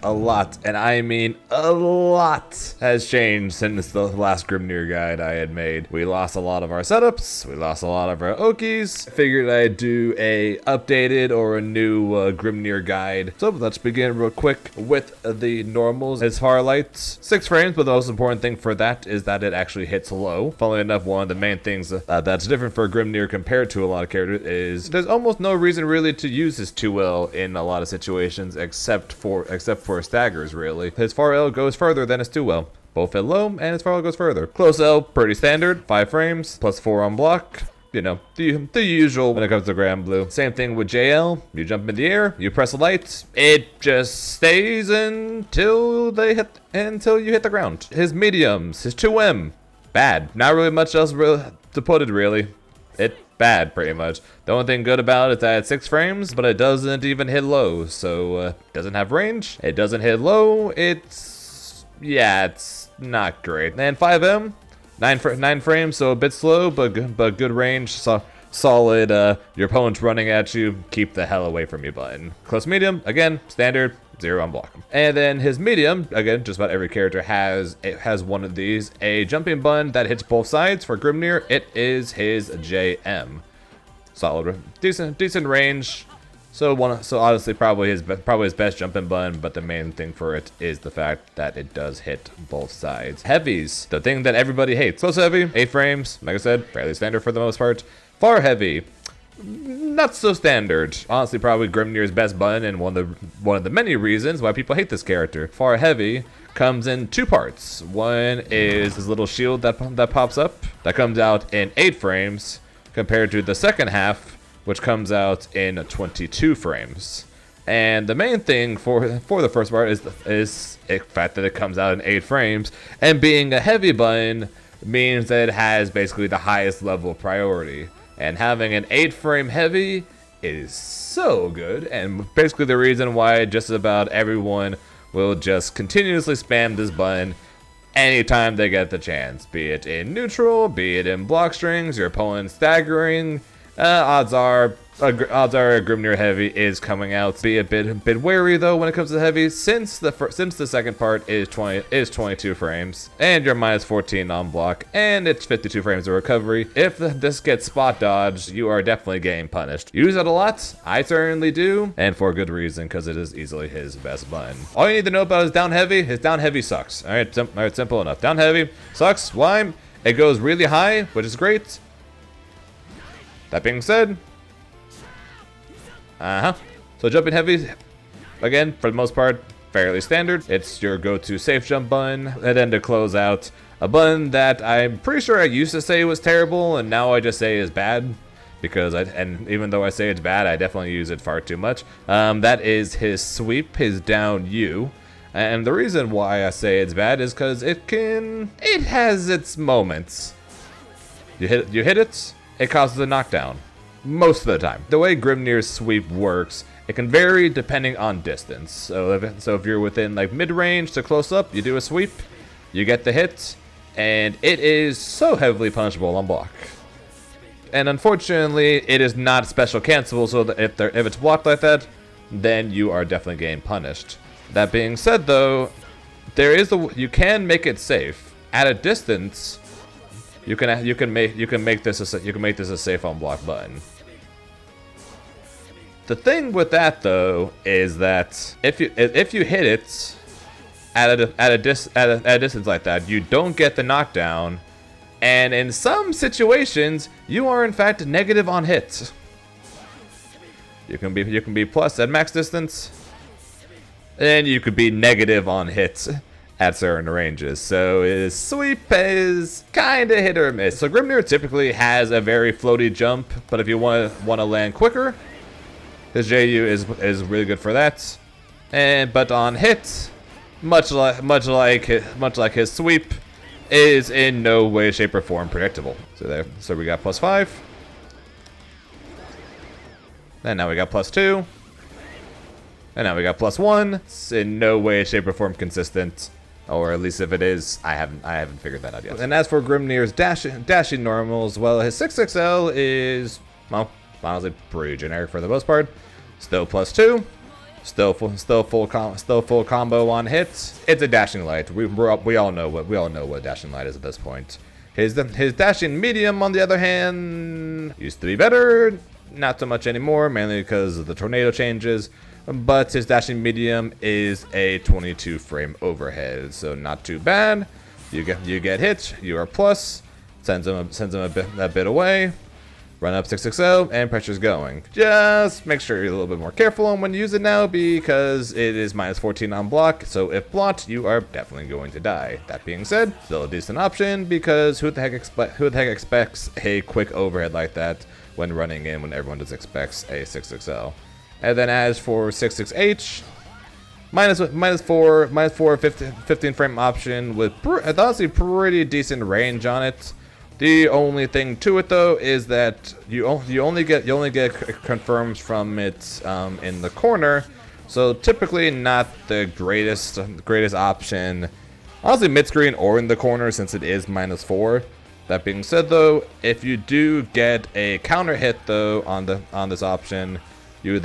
a lot, and I mean a lot, has changed since the last Grimnir guide I had made. We lost a lot of our setups, we lost a lot of our Okies. Figured I'd do a updated or a new Grimnir guide. So let's begin real quick with the normals. As far lights, 6 frames, but the most important thing for that is that it actually hits low. Funnily enough, one of the main things that's different for Grimnir compared to a lot of characters is there's almost no reason really to use his 2L in a lot of situations except for staggers, really. His far L goes further than his 2L. Both hit low and his far L goes further. Close L, pretty standard, 5 frames, plus 4 on block. You know, the usual when it comes to Granblue. Same thing with JL. You jump in the air, you press the lights, it just stays until you hit the ground. His mediums, his 2M, bad. Not really much else to put it, really. It bad, pretty much. The only thing good about it is that it's 6 frames, but it doesn't even hit low, so doesn't have range. It doesn't hit low. It's not great. And 5M. 9 frames, so a bit slow, but good range. So solid. Your opponent's running at you. Keep the hell away from you button. Close medium, again, standard, 0 on block. And then his medium, again, just about every character has one of these. A jumping button that hits both sides. For Grimnir, it is his JM. Solid, decent range. So honestly, probably his best jumping button, but the main thing for it is the fact that it does hit both sides. Heavies, the thing that everybody hates. Close heavy, 8 frames, like I said, fairly standard for the most part. Far heavy, not so standard. Honestly, probably Grimnir's best button, and one of the many reasons why people hate this character. Far heavy comes in 2 parts. One is his little shield that pops up, that comes out in 8 frames, compared to the second half, which comes out in 22 frames. And the main thing for the first part is the fact that it comes out in 8 frames, and being a heavy button means that it has basically the highest level of priority. And having an 8 frame heavy is so good, and basically the reason why just about everyone will just continuously spam this button anytime they get the chance, be it in neutral, be it in block strings, your opponent staggering. Odds are Grimnir heavy is coming out. Be a bit wary though when it comes to heavy, since the second part is 22 frames, and you're minus 14 on block, and it's 52 frames of recovery. If this gets spot dodged, you are definitely getting punished. Use it a lot, I certainly do, and for good reason, because it is easily his best button. All you need to know about his down heavy sucks. All right, simple enough. Down heavy sucks. Why? It goes really high, which is great. That being said, so jumping heavy, again, for the most part, fairly standard. It's your go-to safe jump button. And then to close out, a button that I'm pretty sure I used to say was terrible, and now I just say is bad. Because and even though I say it's bad, I definitely use it far too much. That is his sweep, his down U. And the reason why I say it's bad is because it has its moments. You hit it. It causes a knockdown, most of the time. The way Grimnir's sweep works, it can vary depending on distance. So if you're within like mid-range to close up, you do a sweep, you get the hit, and it is so heavily punishable on block. And unfortunately, it is not special cancelable, so that if it's blocked like that, then you are definitely getting punished. That being said, though, you can make it safe at a distance. You can make this a safe on block button. The thing with that though is that if you hit it at a distance like that, you don't get the knockdown, and in some situations you are in fact negative on hits. You can be plus at max distance, and you could be negative on hits at certain ranges, so his sweep is kinda hit or miss. So Grimnir typically has a very floaty jump, but if you want to land quicker, his JU is really good for that. But on hit, much like his sweep, is in no way, shape, or form predictable. So we got +5, and now we got +2, and now we got +1. It's in no way, shape, or form consistent. Or at least if it is, I haven't figured that out yet. And as for Grimnir's dashing normals, well, his 6XL is, well, honestly pretty generic for the most part. Still +2. Still full combo on hits. It's a dashing light. We all know what dashing light is at this point. His dashing medium, on the other hand, used to be better. Not so much anymore, mainly because of the tornado changes. But his dashing medium is a 22 frame overhead, so not too bad. You get hit. You are plus. Sends him a bit away. Run up 660 and pressure's going. Just make sure you're a little bit more careful on when you use it now, because it is minus 14 on block. So if blocked, you are definitely going to die. That being said, still a decent option, because who the heck expects a quick overhead like that when running in when everyone just expects a 660. And then as for 66H, minus 4 15 frame option with honestly pretty decent range on it. The only thing to it though is that you only get confirms from it in the corner, so typically not the greatest option. Honestly, mid screen or in the corner, since it is minus 4. That being said though, if you do get a counter hit though on this option, you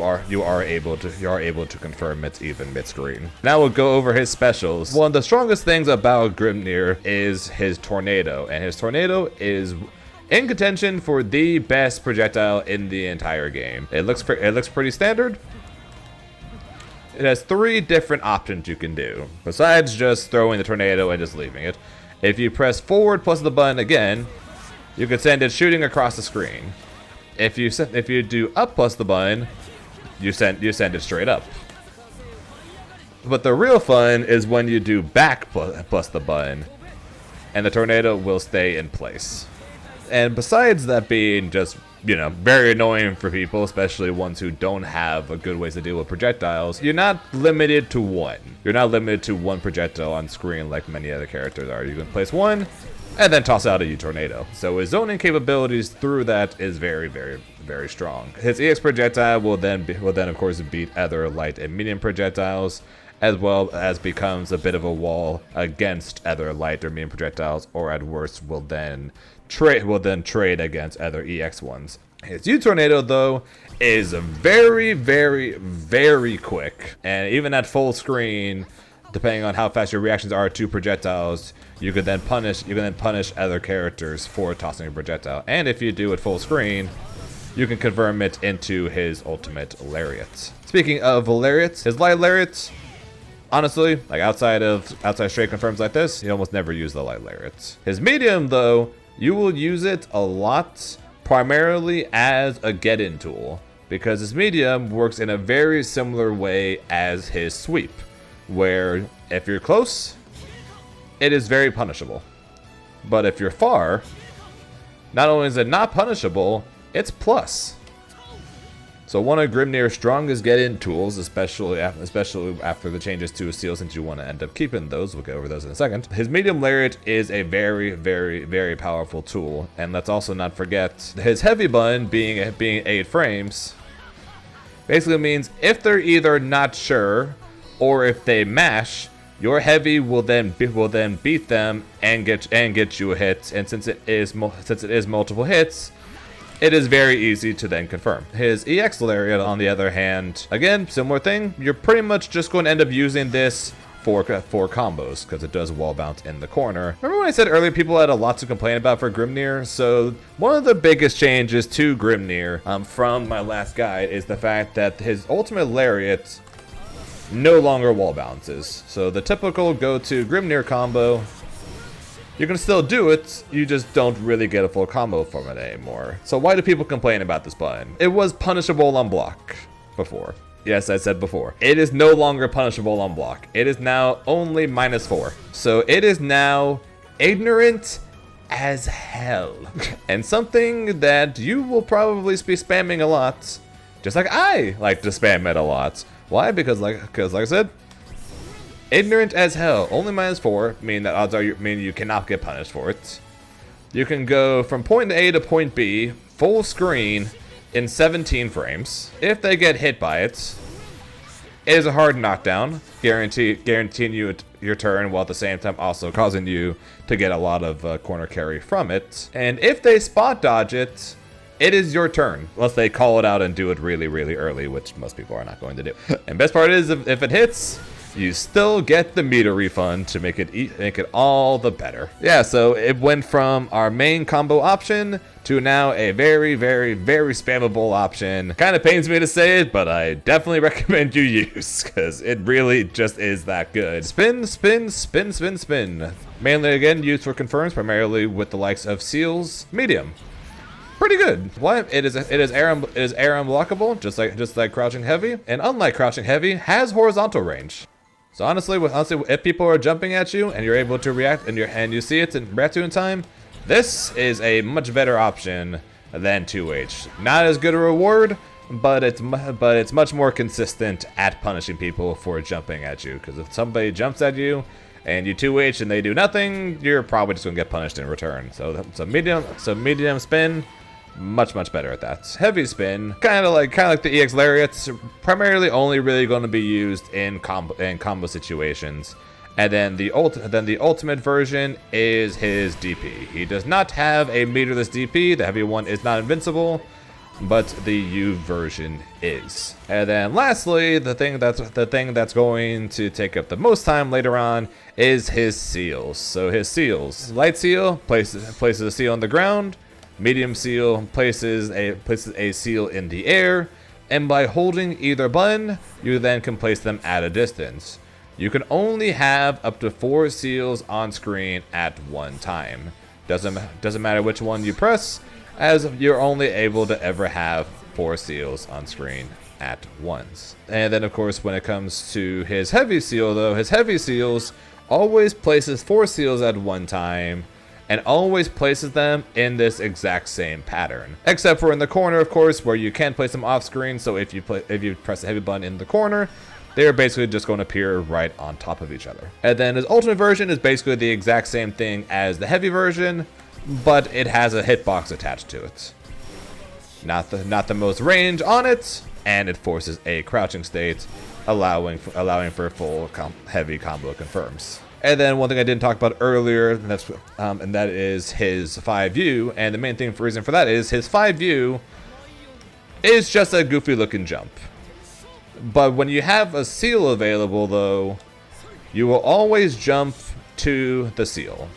are able to confirm it's even mid screen. Now we'll go over his specials. One of the strongest things about Grimnir is his tornado, and his tornado is in contention for the best projectile in the entire game. It looks pretty standard. It has 3 different options you can do besides just throwing the tornado and just leaving it. If you press forward plus the button again, you can send it shooting across the screen. If you do up plus the button, you send it straight up. But the real fun is when you do back plus the button, and the tornado will stay in place. And besides that being just, very annoying for people, especially ones who don't have a good ways to deal with projectiles, you're not limited to one. You're not limited to one projectile on screen like many other characters are. You can place one and then toss out a U-tornado. So his zoning capabilities through that is very, very, very strong. His EX projectile will then of course beat other light and medium projectiles, as well as becomes a bit of a wall against other light or medium projectiles, or at worst will then trade against other EX ones. His U-tornado though is very, very, very quick, and even at full screen, depending on how fast your reactions are to projectiles, you can then punish other characters for tossing a projectile. And if you do it full screen, you can confirm it into his ultimate lariat. Speaking of lariats, his light lariat, honestly, like outside straight confirms like this, you almost never use the light lariat. His medium though, you will use it a lot, primarily as a get-in tool, because his medium works in a very similar way as his sweep, where if you're close, it is very punishable. But if you're far, not only is it not punishable, it's plus. So one of Grimnir's strongest get-in tools, especially after the changes to his seal, since you want to end up keeping those. We'll go over those in a second. His medium lariat is a very, very, very powerful tool. And let's also not forget his heavy button being 8 frames basically means if they're either not sure or if they mash, your heavy will then beat them and get you a hit. And since it is multiple hits, it is very easy to then confirm. His EX lariat, on the other hand, again, similar thing. You're pretty much just going to end up using this for combos, because it does wall bounce in the corner. Remember when I said earlier people had a lot to complain about for Grimnir? So one of the biggest changes to Grimnir from my last guide is the fact that his ultimate lariat no longer wall bounces. So the typical go-to Grimnir combo, you can still do it, you just don't really get a full combo from it anymore. So why do people complain about this button? It was punishable on block before. Yes, I said before. It is no longer punishable on block. It is now only -4. So it is now ignorant as hell. And something that you will probably be spamming a lot, just like I like to spam it a lot. Why? Because like I said, ignorant as hell, only -4, meaning that odds are you cannot get punished for it. You can go from point A to point B, full screen, in 17 frames. If they get hit by it, it is a hard knockdown, guaranteeing you your turn, while at the same time also causing you to get a lot of corner carry from it. And if they spot dodge it, it is your turn. Unless they call it out and do it really, really early, which most people are not going to do. And best part is, if it hits, you still get the meter refund to make it all the better. Yeah, so it went from our main combo option to now a very, very, very spammable option. Kind of pains me to say it, but I definitely recommend you use, because it really just is that good. Spin, spin, spin, spin, spin. Mainly, again, used for confirms, primarily with the likes of seals. Medium. Pretty good. What? It is air unblockable, just like crouching heavy, and unlike crouching heavy, has horizontal range. So honestly, if people are jumping at you and you're able to react and you see it and react to it in time, this is a much better option than 2H. Not as good a reward, but it's much more consistent at punishing people for jumping at you. Because if somebody jumps at you and you 2H and they do nothing, you're probably just gonna get punished in return. So medium spin. Much better at that. Heavy spin, kind of like the EX Lariats, primarily only really going to be used in combo situations. And then the ultimate version is his DP. He does not have a meterless DP. The heavy one is not invincible, but the U version is. And then lastly, the thing that's going to take up the most time later on is his seals. So his seals, light seal places a seal on the ground. Medium seal places a seal in the air, and by holding either button, you then can place them at a distance. You can only have up to 4 seals on screen at one time. Doesn't matter which one you press, as you're only able to ever have 4 seals on screen at once. And then of course, when it comes to his heavy seal though, his heavy seals always places 4 seals at one time, and always places them in this exact same pattern. Except for in the corner, of course, where you can place them off screen, so if you press the heavy button in the corner, they're basically just going to appear right on top of each other. And then his ultimate version is basically the exact same thing as the heavy version, but it has a hitbox attached to it. Not the most range on it, and it forces a crouching state, allowing for full heavy combo confirms. And then one thing I didn't talk about earlier, and that is his 5U. And the main reason for that is his 5U is just a goofy looking jump. But when you have a seal available though, you will always jump to the seal.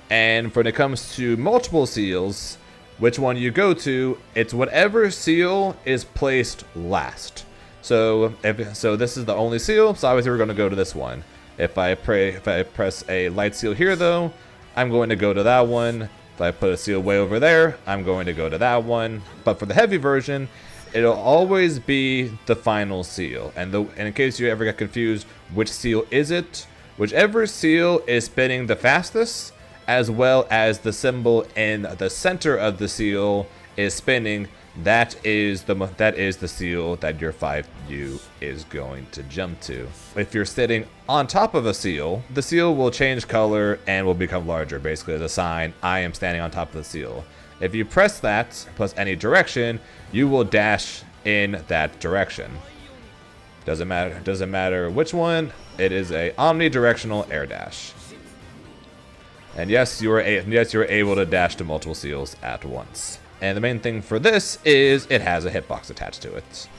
And when it comes to multiple seals, which one you go to, it's whatever seal is placed last. So this is the only seal, so obviously we're going to go to this one. If I press a light seal here though, I'm going to go to that one. If I put a seal way over there, I'm going to go to that one. But for the heavy version, it'll always be the final seal. And in case you ever get confused, which seal is it? Whichever seal is spinning the fastest, as well as the symbol in the center of the seal is spinning, that is the seal that your 5U is going to jump to. If you're sitting on top of a seal, the seal will change color and will become larger, basically as a sign, I am standing on top of the seal. If you press that, plus any direction, you will dash in that direction. Doesn't matter which one, it is a omnidirectional air dash. And yes, you are able to dash to multiple seals at once. And the main thing for this is it has a hitbox attached to it.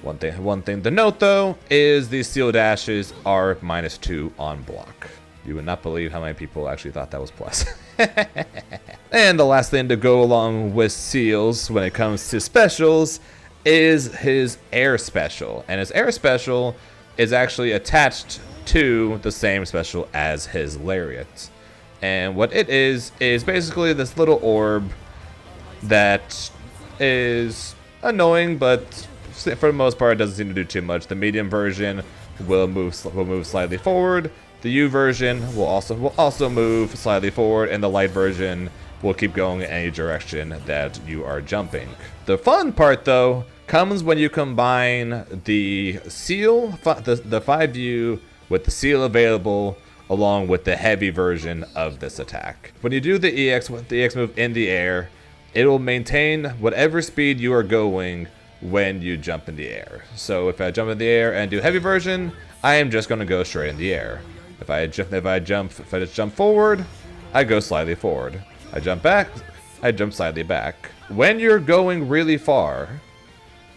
One thing to note though is these seal dashes are -2 on block. You would not believe how many people actually thought that was plus. And the last thing to go along with seals when it comes to specials is his air special. And his air special is actually attached to the same special as his lariat. And what it is basically this little orb that is annoying, but for the most part it doesn't seem to do too much. The medium version will move slightly forward. The U version will also move slightly forward, and the light version will keep going in any direction that you are jumping. The fun part though comes when you combine the seal, the 5U with the seal available along with the heavy version of this attack. When you do the EX move in the air, it will maintain whatever speed you are going when you jump in the air. So if I jump in the air and do heavy version, I am just going to go straight in the air. If I just jump forward, I go slightly forward. I jump back, I jump slightly back. When you're going really far,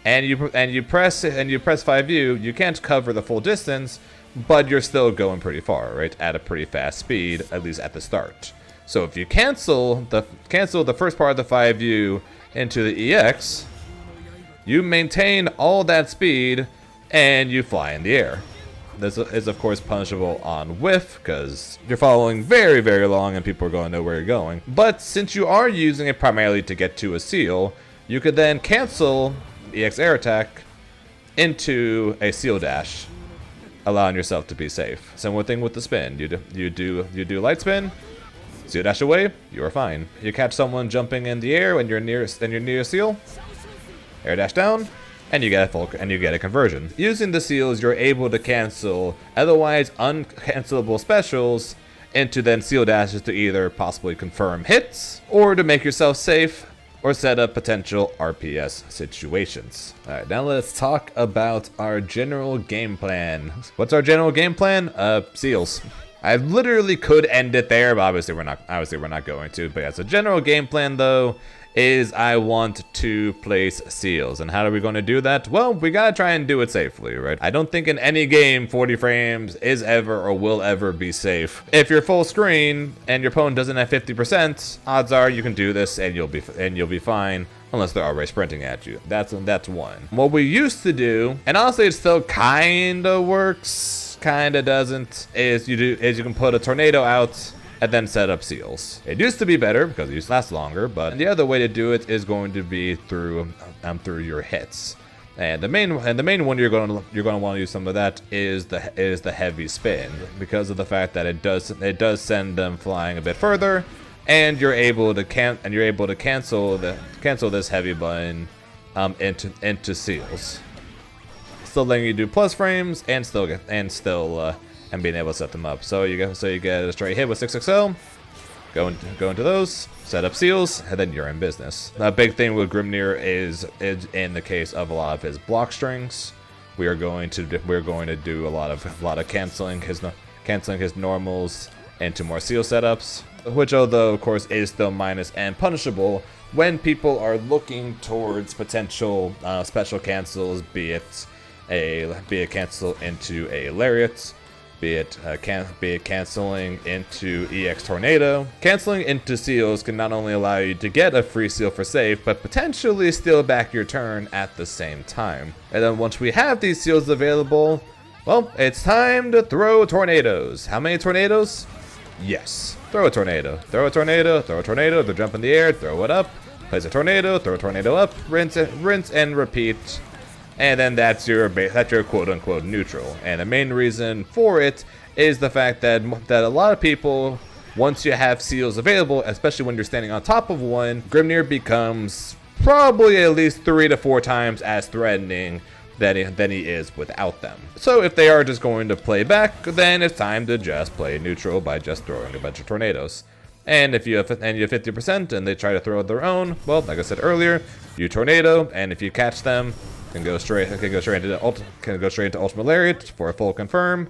and you press 5U, you can't cover the full distance, but you're still going pretty far, right? At a pretty fast speed, at least at the start. So if you cancel the first part of the 5U into the EX, you maintain all that speed and you fly in the air. This is of course punishable on whiff because you're following very, very long and people are going to know where you're going. But since you are using it primarily to get to a seal, you could then cancel EX air attack into a seal dash, allowing yourself to be safe. Similar thing with the spin. You do light spin, seal dash away, you are fine. You catch someone jumping in the air when you're near a seal, air dash down, and you get a conversion. Using the seals, you're able to cancel otherwise uncancelable specials into then seal dashes to either possibly confirm hits or to make yourself safe or set up potential RPS situations. Alright, now let's talk about our general game plan. What's our general game plan? Seals. I literally could end it there, but obviously we're not going to. But yeah, so general game plan though is I want to place seals. And how are we going to do that? Well, we gotta try and do it safely, right? I don't think in any game 40 frames is ever or will ever be safe. If you're full screen and your opponent doesn't have 50%, odds are you can do this and you'll be fine. Unless they're already sprinting at you. That's one. What we used to do, and honestly it still kinda works, kinda doesn't, is you can put a tornado out and then set up seals. It used to be better because it used to last longer, but the other way to do it is going to be through your hits. And the main one you're going to want to use some of that is the heavy spin, because of the fact that it does send them flying a bit further, and you're able to cancel this heavy button into seals, still letting you do plus frames and being able to set them up. So you get a straight hit with 6XL, go into those, set up seals, and then you're in business. A big thing with Grimnir is in the case of a lot of his block strings, we're going to do a lot of canceling his normals into more seal setups, which although of course is still minus and punishable when people are looking towards potential special cancels, be it cancel into a lariat, be it canceling into EX Tornado. Canceling into seals can not only allow you to get a free seal for safe, but potentially steal back your turn at the same time. And then once we have these seals available, well, it's time to throw tornadoes. How many tornadoes? Yes. Throw a tornado. Throw a tornado. Throw a tornado. They'll jump in the air. Throw it up. Place a tornado. Throw a tornado up. Rinse and repeat. And then that's your quote-unquote neutral. And the main reason for it is the fact that a lot of people, once you have seals available, especially when you're standing on top of one, Grimnir becomes probably at least 3 to 4 times as threatening than he is without them. So if they are just going to play back, then it's time to just play neutral by just throwing a bunch of tornadoes. And if you have 50% and they try to throw their own, well, like I said earlier, you tornado, and if you catch them, can go straight into Ultimate Lariat for a full confirm,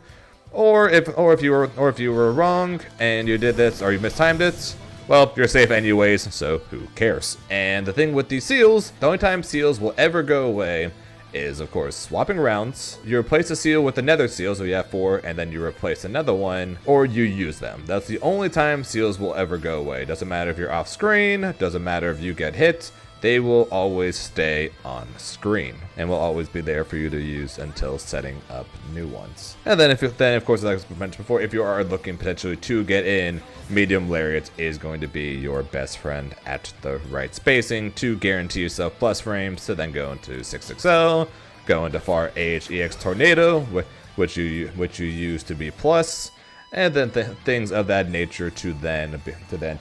or if you were wrong and you did this or you mistimed it, well, you're safe anyways, so who cares? And the thing with these seals, the only time seals will ever go away is of course swapping rounds. You replace a seal with another seal, so you have 4, and then you replace another one, or you use them. That's the only time seals will ever go away. Doesn't matter if you're off screen, doesn't matter if you get hit. They will always stay on screen and will always be there for you to use until setting up new ones. And then of course, like I mentioned before, if you are looking potentially to get in, medium lariat is going to be your best friend at the right spacing to guarantee yourself plus frames to then go into 6XL, go into far AH EX Tornado, which you use to be plus, and then things of that nature to then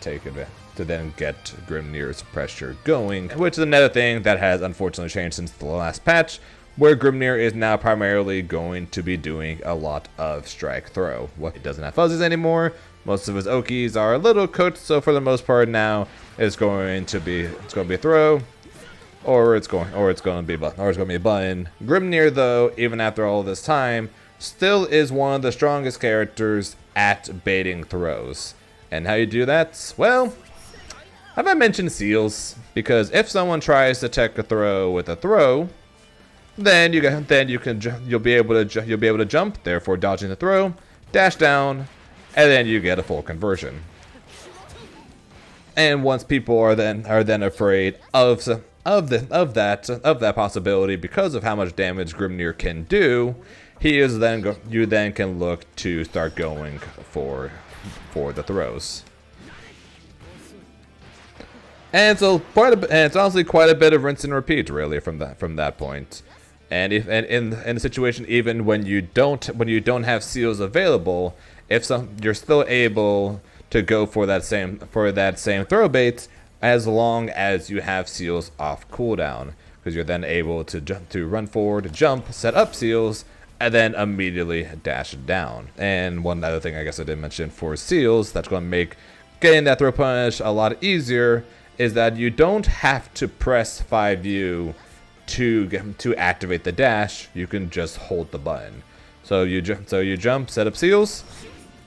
take advantage. To then get Grimnir's pressure going, which is another thing that has unfortunately changed since the last patch, where Grimnir is now primarily going to be doing a lot of strike throw. He doesn't have fuzzies anymore. Most of his Okies are a little cooked, so for the most part now it's going to be a throw, or it's going to be a button. Grimnir though, even after all this time, still is one of the strongest characters at baiting throws. And how you do that? Well, Have I mentioned seals? Because if someone tries to tech a throw with a throw, then you'll be able to jump, therefore dodging the throw, dash down, and then you get a full conversion. And once people are then afraid of that possibility because of how much damage Grimnir can do, you then can look to start going for the throws. And so it's honestly quite a bit of rinse and repeat, really, from that point. And in a situation even when you don't have seals available, you're still able to go for that same throw bait as long as you have seals off cooldown, because you're then able to run forward, jump, set up seals, and then immediately dash down. And one other thing I guess I didn't mention for seals that's going to make getting that throw punish a lot easier is that you don't have to press 5U to activate the dash. You can just hold the button. So you jump, set up seals,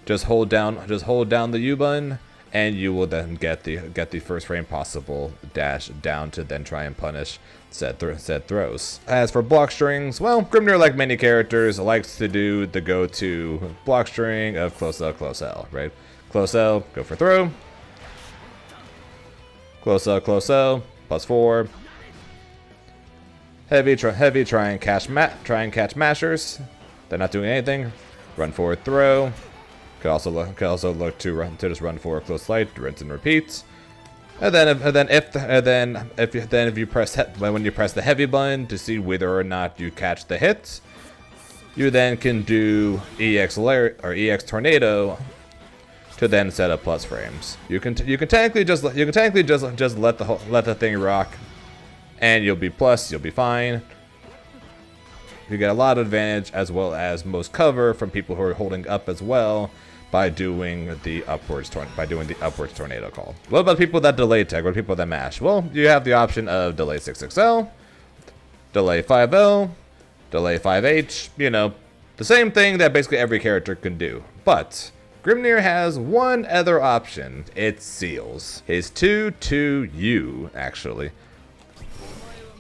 just hold down the U button, and you will then get the first frame possible dash down to then try and punish said throws. As for block strings, well, Grimnir, like many characters, likes to do the go-to block string of close L, right? Close L, go for throw. Close L, +4. Heavy, try and catch mashers. They're not doing anything. Run forward, throw. Could also look to just run forward, close light, rinse and repeat. And then if you press when you press the heavy button to see whether or not you catch the hit, you then can do EX tornado to then set up plus frames. You can technically just let the thing rock, and you'll be fine. You get a lot of advantage as well as most cover from people who are holding up as well by doing the upwards tornado call. What about people that delay tech? What about people that mash? Well, you have the option of delay 6XL, delay 5L, delay 5H. You know, the same thing that basically every character can do. But Grimnir has one other option. It's seals. His 2-2U actually.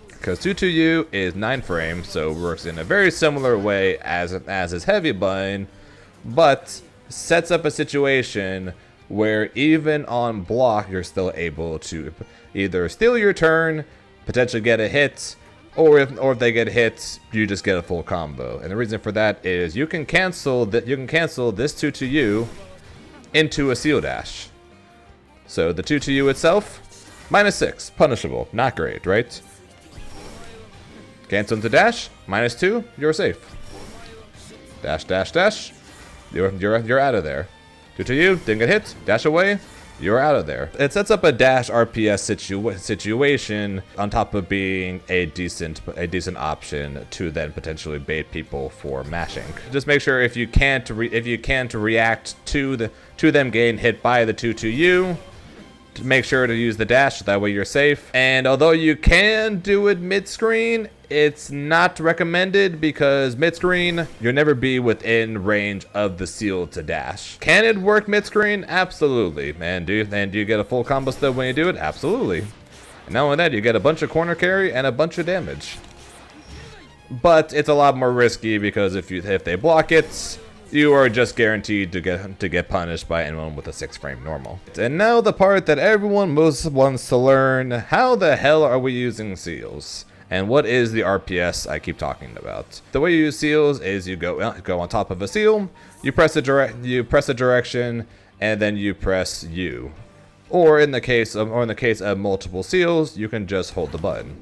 Because 2-2U is 9 frames, so it works in a very similar way as his heavy button, but sets up a situation where even on block, you're still able to either steal your turn, potentially get a hit, or if they get hit, you just get a full combo. And the reason for that is you can cancel this 2-2U into a seal dash. So the 2-2U itself, -6, punishable, not great, right? Cancel into dash, -2, you're safe. Dash, dash, dash, you're out of there. 2-2U, didn't get hit, dash away, you're out of there. It sets up a dash RPS situation on top of being a decent option to then potentially bait people for mashing. Just make sure if you can't react to them getting hit by the 2-2U, to make sure to use the dash, that way you're safe. And although you can do it mid-screen, it's not recommended because mid-screen, you'll never be within range of the seal to dash. Can it work mid-screen? Absolutely. And do you get a full combo still when you do it? Absolutely. And not only that, you get a bunch of corner carry and a bunch of damage. But it's a lot more risky because if they block it, you are just guaranteed to get punished by anyone with a 6-frame normal. And now the part that everyone most wants to learn: how the hell are we using seals? And what is the RPS I keep talking about? The way you use seals is you go on top of a seal, you press a direction, and then you press U. Or in the case of multiple seals, you can just hold the button,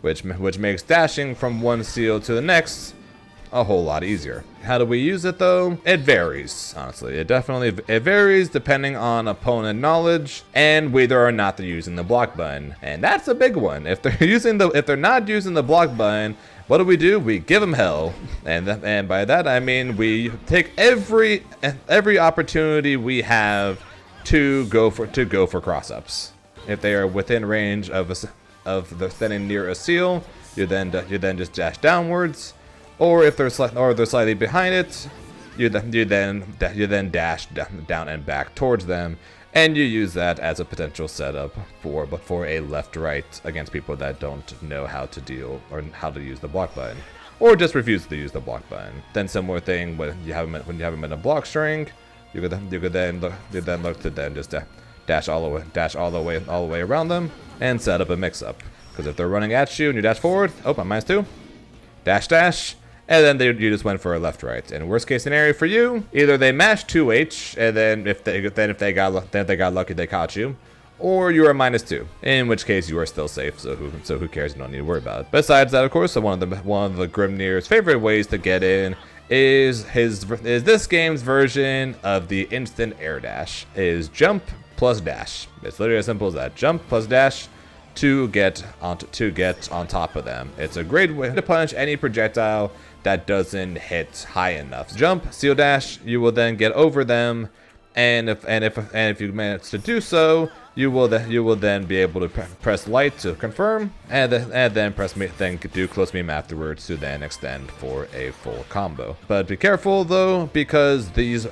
which makes dashing from one seal to the next a whole lot easier. How do we use it though? It varies, honestly. It varies depending on opponent knowledge and whether or not they're using the block button. And that's a big one. If they're not using the block button, what do? We give them hell. And by that I mean we take every opportunity we have to go for cross-ups. If they are within range of standing near a seal, you then just dash downwards. Or if they're slightly behind it, you then dash down and back towards them, and you use that as a potential setup for a left-right against people that don't know how to deal or how to use the block button, or just refuse to use the block button. Then similar thing when you have them in a block string, you could then look to then just dash all the way around them and set up a mix-up. Because if they're running at you and you dash forward, oh, I'm -2, dash. And then you just went for a left-right. And worst case scenario for you, either they mash 2H, and then if they got lucky, they caught you, or you are -2. In which case you are still safe. So who cares? You don't need to worry about it. Besides that, of course, so one of the Grimnir's favorite ways to get in is this game's version of the instant air dash. Is jump plus dash. It's literally as simple as that. Jump plus dash to get on top of them. It's a great way to punish any projectile that doesn't hit high enough. Jump, seal dash, you will then get over them, and if you manage to do so, you will then be able to press light to confirm, and then do close beam afterwards to then extend for a full combo. But be careful though, because these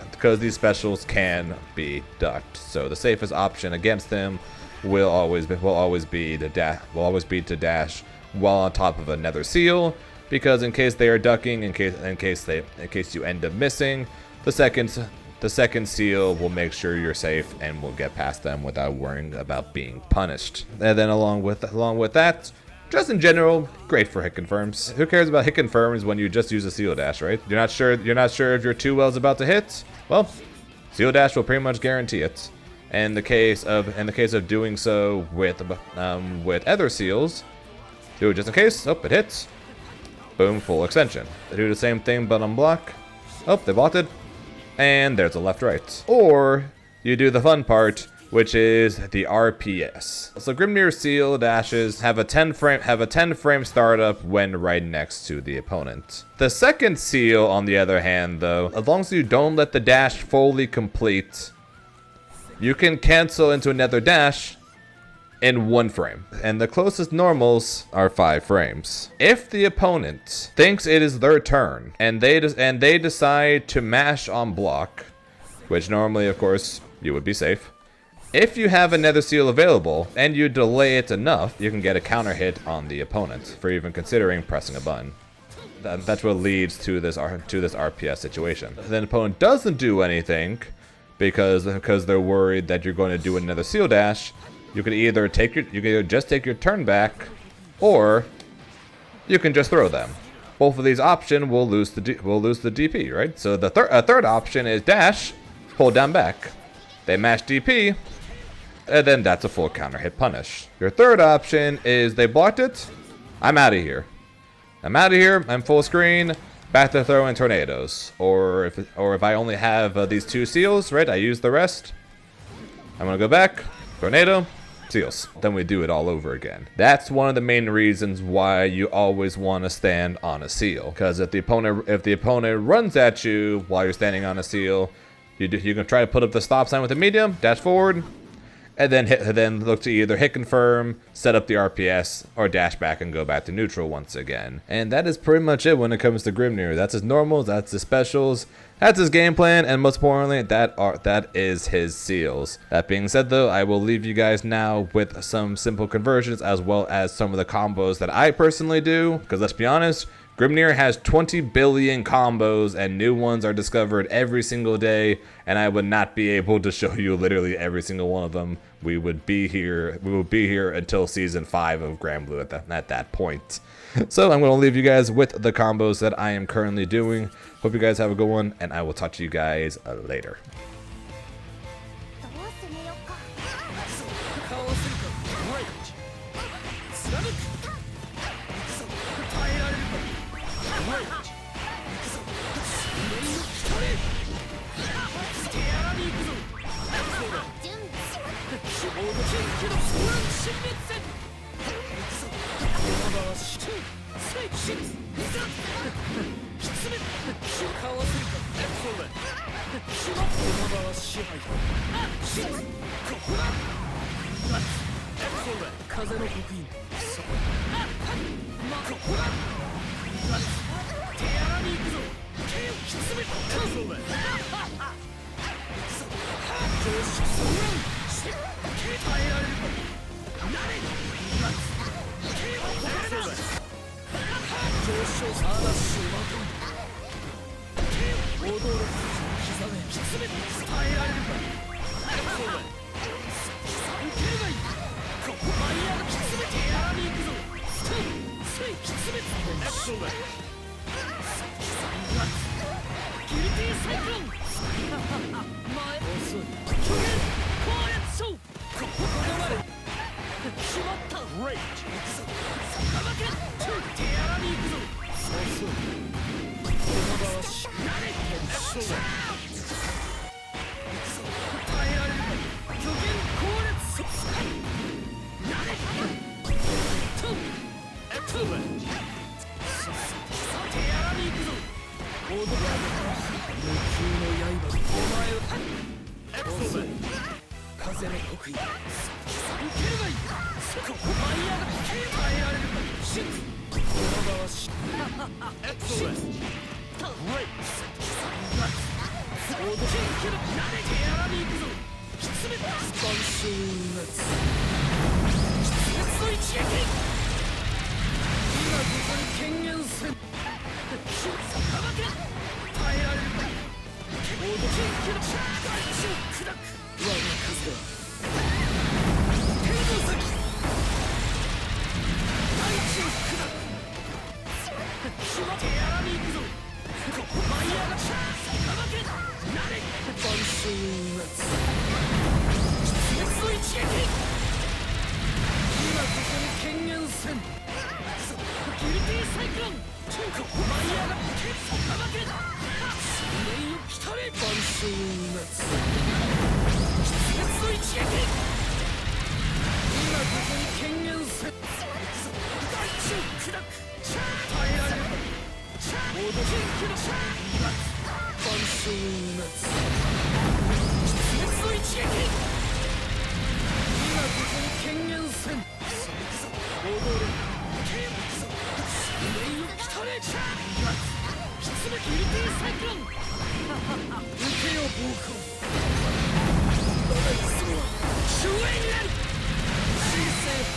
specials can be ducked. So the safest option against them will always be to dash while on top of another seal, because in case they are ducking, in case you end up missing, the second seal will make sure you're safe and will get past them without worrying about being punished. And then along with that, just in general, great for hit confirms. Who cares about hit confirms when you just use a seal dash, right? You're not sure if your 2L is about to hit? Well, seal dash will pretty much guarantee it. In the case of doing so with other seals, do it just in case. Oh, it hits. Boom, full extension. They do the same thing but on block. Oh, they blocked it. And there's a left-right. Or you do the fun part, which is the RPS. So Grimnir seal dashes have a 10 frame startup when right next to the opponent. The second seal, on the other hand, though, as long as you don't let the dash fully complete, you can cancel into another dash in 1 frame, and the closest normals are 5 frames. If the opponent thinks it is their turn and they decide to mash on block, which normally, of course, you would be safe. If you have another seal available and you delay it enough, you can get a counter hit on the opponent for even considering pressing a button. That's what leads to this RPS situation. Then the opponent doesn't do anything because they're worried that you're going to do another seal dash. You can either just take your turn back, or you can just throw them. Both of these options will lose the DP, right? So a third option is dash, hold down back. They mash DP, and then that's a full counter hit punish. Your third option is they blocked it. I'm out of here. I'm full screen. Back to throwing tornadoes. Or if I only have these 2 seals, right? I use the rest. I'm gonna go back. Tornado. Seals. Then we do it all over again. That's one of the main reasons why you always want to stand on a seal. Because if the opponent runs at you while you're standing on a seal, you can try to put up the stop sign with a medium, dash forward, and then look to either hit confirm, set up the RPS, or dash back and go back to neutral once again. And that is pretty much it when it comes to Grimnir. That's his normals, that's his specials, that's his game plan, and most importantly, that is his seals. That being said though, I will leave you guys now with some simple conversions as well as some of the combos that I personally do, because let's be honest, Grimnir has 20 billion combos and new ones are discovered every single day, and I would not be able to show you literally every single one of them. We would be here until season 5 of Granblue at that point. So I'm going to leave you guys with the combos that I am currently doing. Hope you guys have a good one, and I will talk to you guys later. Excellent.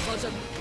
Project